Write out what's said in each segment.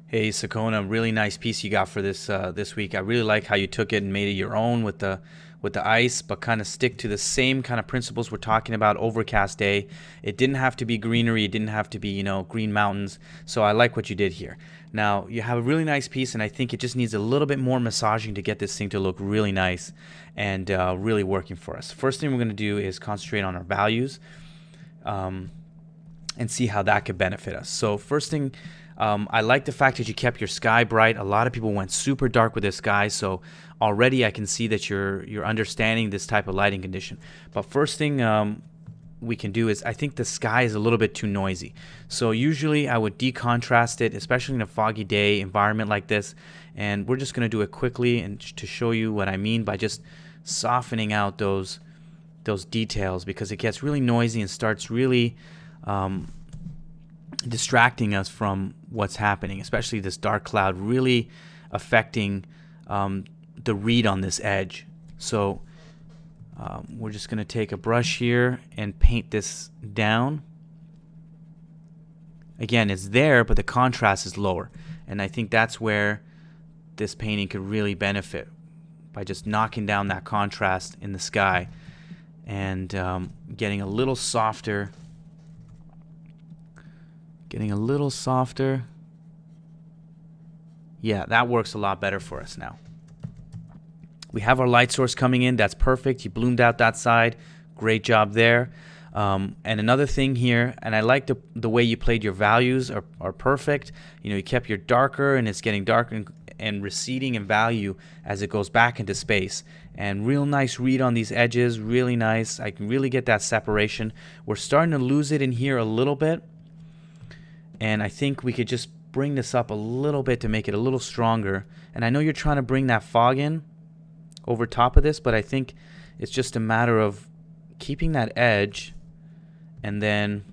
Hey Sakona, really nice piece you got for this week. I really like how you took it and made it your own with the ice, but kind of stick to the same kind of principles we're talking about. Overcast day. It didn't have to be greenery. It didn't have to be green mountains. So I like what you did here. Now you have a really nice piece, and I think it just needs a little bit more massaging to get this thing to look really nice and really working for us. First thing we're going to do is concentrate on our values. And see how that could benefit us. So first thing, I like the fact that you kept your sky bright. A lot of people went super dark with their sky, so already I can see that you're understanding this type of lighting condition. But first thing we can do is, I think the sky is a little bit too noisy. So usually I would decontrast it, especially in a foggy day environment like this. And we're just going to do it quickly and to show you what I mean by just softening out those details, because it gets really noisy and starts really distracting us from what's happening, especially this dark cloud really affecting the read on this edge. So we're just going to take a brush here and paint this down. Again, it's there, but the contrast is lower. And I think that's where this painting could really benefit, by just knocking down that contrast in the sky and getting a little softer. Yeah, that works a lot better for us now. We have our light source coming in. That's perfect. You bloomed out that side. Great job there. And another thing here, and I like the way you played your values are perfect. You kept your darker, and it's getting darker and receding in value as it goes back into space. And real nice read on these edges. Really nice. I can really get that separation. We're starting to lose it in here a little bit. And I think we could just bring this up a little bit to make it a little stronger. And I know you're trying to bring that fog in over top of this, but I think it's just a matter of keeping that edge, and then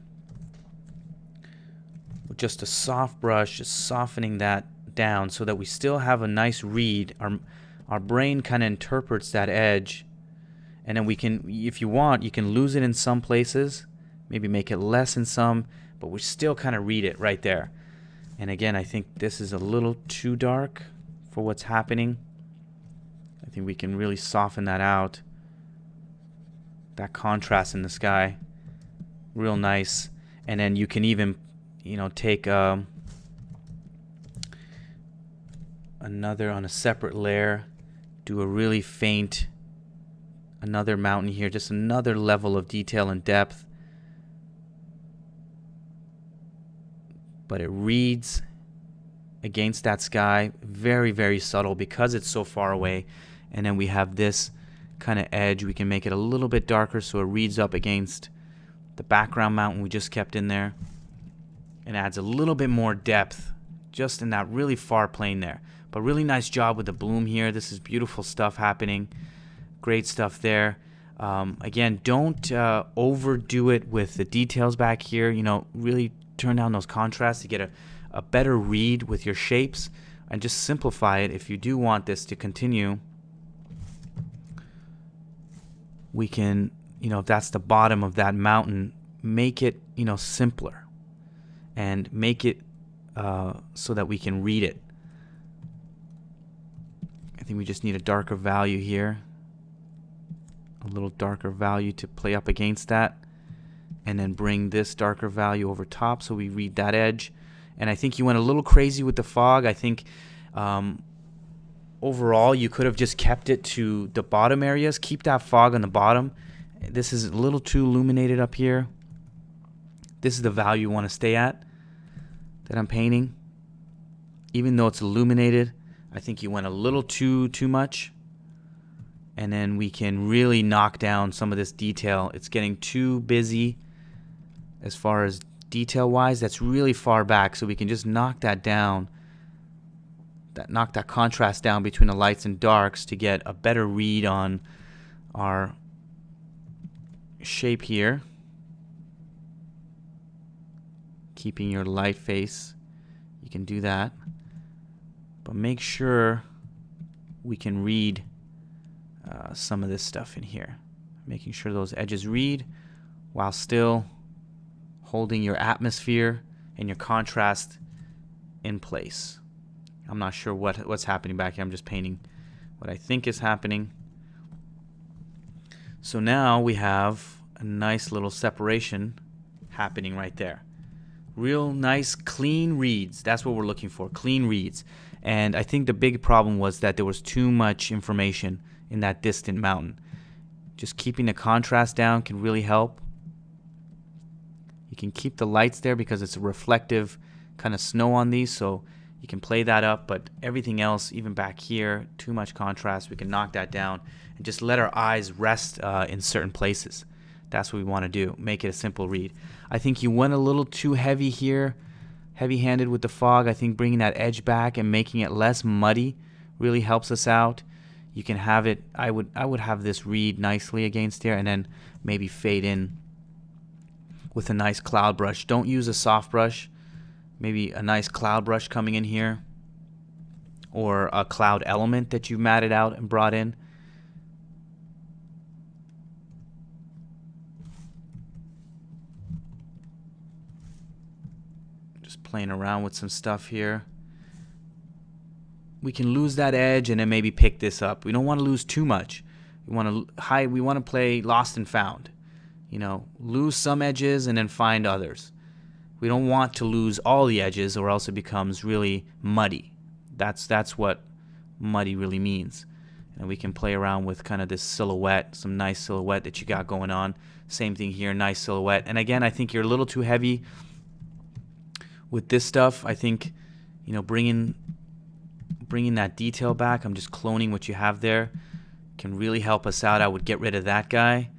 with just a soft brush, just softening that down so that we still have a nice read. Our brain kind of interprets that edge, and then we can, if you want, you can lose it in some places, maybe make it less in some, but we still kind of read it right there. And again, I think this is a little too dark for what's happening. I think we can really soften that out. That contrast in the sky, real nice. And then you can even, take another on a separate layer, do a really faint, another mountain here, just another level of detail and depth. But it reads against that sky, very, very subtle because it's so far away. And then we have this kind of edge. We can make it a little bit darker so it reads up against the background mountain we just kept in there, and adds a little bit more depth just in that really far plane there. But really nice job with the bloom here. This is beautiful stuff happening. Great stuff there. Again, don't overdo it with the details back here. Really turn down those contrasts to get a better read with your shapes, and just simplify it. If you do want this to continue, we can, if that's the bottom of that mountain, make it, simpler, and make it so that we can read it. I think we just need a darker value here, a little darker value to play up against that, and then bring this darker value over top so we read that edge. And I think you went a little crazy with the fog. I think overall you could have just kept it to the bottom areas. Keep that fog on the bottom. This is a little too illuminated up here. This is the value you want to stay at that I'm painting. Even though it's illuminated, I think you went a little too much. And then we can really knock down some of this detail. It's getting too busy as far as detail wise. That's really far back, so we can just knock that down, knock that contrast down between the lights and darks to get a better read on our shape here. Keeping your light face, you can do that, but make sure we can read some of this stuff in here, making sure those edges read while still holding your atmosphere and your contrast in place. I'm not sure what's happening back here. I'm just painting what I think is happening. So now we have a nice little separation happening right there. Real nice clean reads. That's what we're looking for, clean reads. And I think the big problem was that there was too much information in that distant mountain. Just keeping the contrast down can really help. You can keep the lights there because it's a reflective kind of snow on these, so you can play that up, but everything else, even back here, too much contrast, we can knock that down and just let our eyes rest in certain places. That's what we want to do, make it a simple read. I think you went a little too heavy here, heavy-handed with the fog. I think bringing that edge back and making it less muddy really helps us out. You can have it, I would have this read nicely against here and then maybe fade in with a nice cloud brush. Don't use a soft brush. Maybe a nice cloud brush coming in here, or a cloud element that you've matted out and brought in. Just playing around with some stuff here. We can lose that edge and then maybe pick this up. We don't want to lose too much. We want to play lost and found. You know, lose some edges and then find others. We don't want to lose all the edges, or else it becomes really muddy. That's what muddy really means. And we can play around with kind of this silhouette, some nice silhouette that you got going on. Same thing here, nice silhouette. And again, I think you're a little too heavy with this stuff. I think, you know, bringing that detail back, I'm just cloning what you have there, can really help us out. I would get rid of that guy.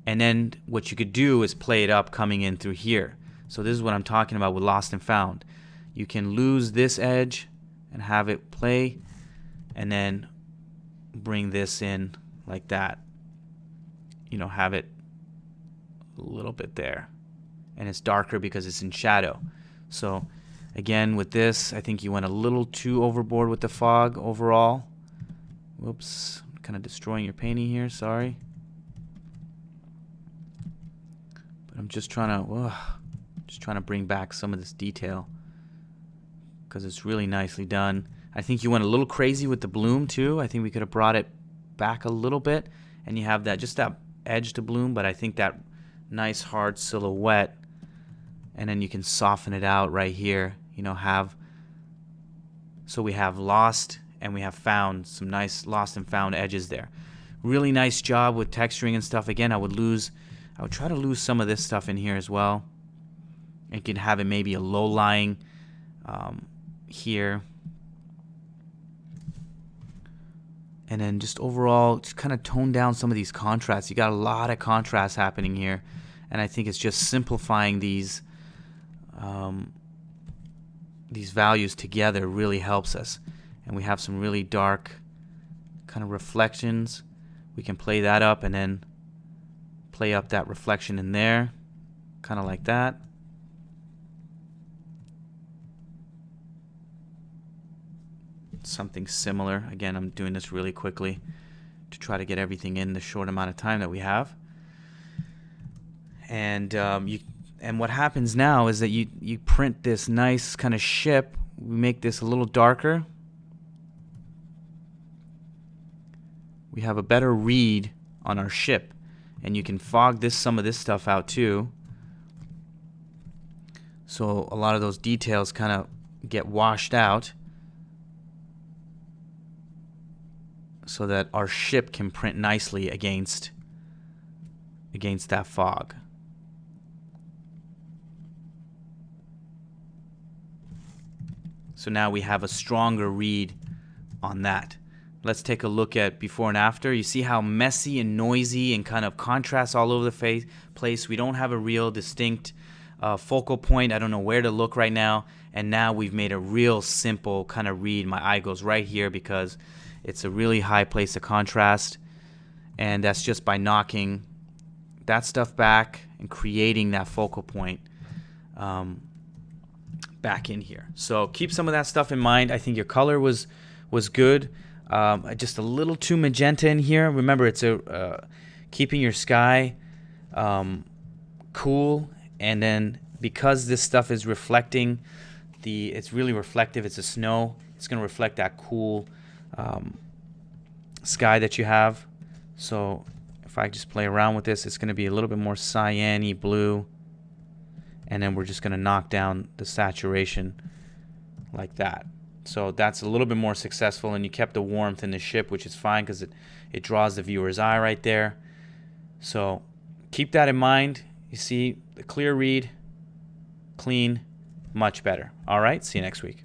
And then what you could do is play it up coming in through here. So this is what I'm talking about with lost and found. You can lose this edge and have it play, and then bring this in like that. You know, have it a little bit there. And it's darker because it's in shadow. So again, with this, I think you went a little too overboard with the fog overall. Whoops, I'm kind of destroying your painting here, sorry. But I'm just trying to bring back some of this detail because it's really nicely done. I think you went a little crazy with the bloom too. I think we could have brought it back a little bit, and you have that, just that edge to bloom, but I think that nice hard silhouette, and then you can soften it out right here. You know, so we have lost and we have found, some nice lost and found edges there. Really nice job with texturing and stuff. Again, I would try to lose some of this stuff in here as well. You can have it maybe a low-lying here. And then just overall, just kind of tone down some of these contrasts. You got a lot of contrast happening here. And I think it's just simplifying these values together really helps us. And we have some really dark kind of reflections. We can play that up and then play up that reflection in there, kind of like that. Something similar. Again, I'm doing this really quickly to try to get everything in the short amount of time that we have. And what happens now is that you print this nice kind of ship. We make this a little darker. We have a better read on our ship, and you can fog some of this stuff out too. So a lot of those details kind of get washed out, so that our ship can print nicely against that fog. So now we have a stronger read on that. Let's take a look at before and after. You see how messy and noisy and kind of contrast all over the place. We don't have a real distinct focal point. I don't know where to look right now. And now we've made a real simple kind of read. My eye goes right here because it's a really high place of contrast. And that's just by knocking that stuff back and creating that focal point back in here. So keep some of that stuff in mind. I think your color was good. Just a little too magenta in here. Remember, it's keeping your sky cool, and then because this stuff is reflecting it's really reflective. It's a snow. It's going to reflect that cool sky that you have. So if I just play around with this, it's going to be a little bit more cyan-y blue. And then we're just going to knock down the saturation like that. So that's a little bit more successful, and you kept the warmth in the ship, which is fine because it draws the viewer's eye right there. So keep that in mind. You see the clear read, clean, much better. All right, see you next week.